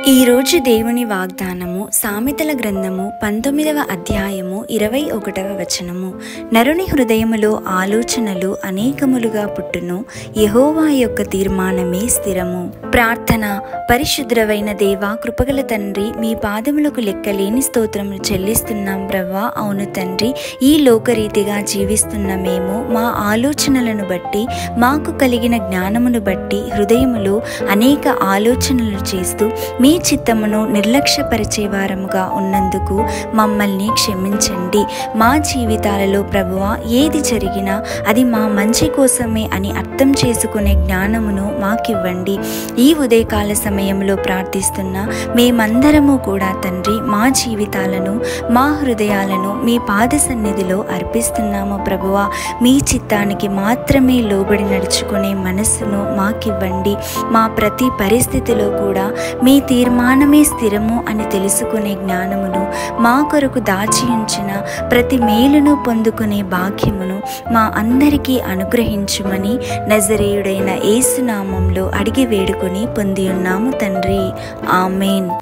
ఈరోజు దేవుని వాగ్దానము సామెతల గ్రంథము 19వ అధ్యాయము 21వ వచనము. నరుని హృదయములో ఆలోచనలు అనేకములుగా పుట్టును, యెహోవా యొక్క తీర్మానమే స్థిరము. ప్రార్థన. పరిశుద్ధమైన దేవా, కృపగల తండ్రి, మీ పాదములకు లెక్కలేని స్తోత్రములు చెల్లిస్తున్నాం ప్రభువా. అవును తండ్రి, ఈ లోకరీతిగా జీవిస్తున్న మేము మా ఆలోచనలను బట్టి, మాకు కలిగిన జ్ఞానమును బట్టి హృదయములో అనేక ఆలోచనలు చేస్తూ మీ చిత్తమును నిర్లక్ష్యపరిచే వారముగా ఉన్నందుకు మమ్మల్ని క్షమించండి. మా జీవితాలలో ప్రభువా, ఏది జరిగినా అది మా మంచి కోసమే అని అర్థం చేసుకునే జ్ఞానమును మాకివ్వండి. ఈ ఉదయకాల సమయంలో ప్రార్థిస్తున్న మేమందరము కూడా తండ్రి, మా జీవితాలను, మా హృదయాలను మీ పాద సన్నిధిలో అర్పిస్తున్నాము ప్రభువా. మీ చిత్తానికి మాత్రమే లోబడి నడుచుకునే మనస్సును మాకివ్వండి. మా ప్రతి పరిస్థితిలో కూడా మీ తీర్మానమే స్థిరము అని తెలుసుకునే జ్ఞానమును, మా కొరకు దాచి ఉంచిన ప్రతి మేలును పొందుకునే భాగ్యమును మా అందరికీ అనుగ్రహించుమని నజరేయుడైన యేసు నామములో అడిగి వేడుకొని పొంది ఉన్నాము తండ్రి. ఆమేన్.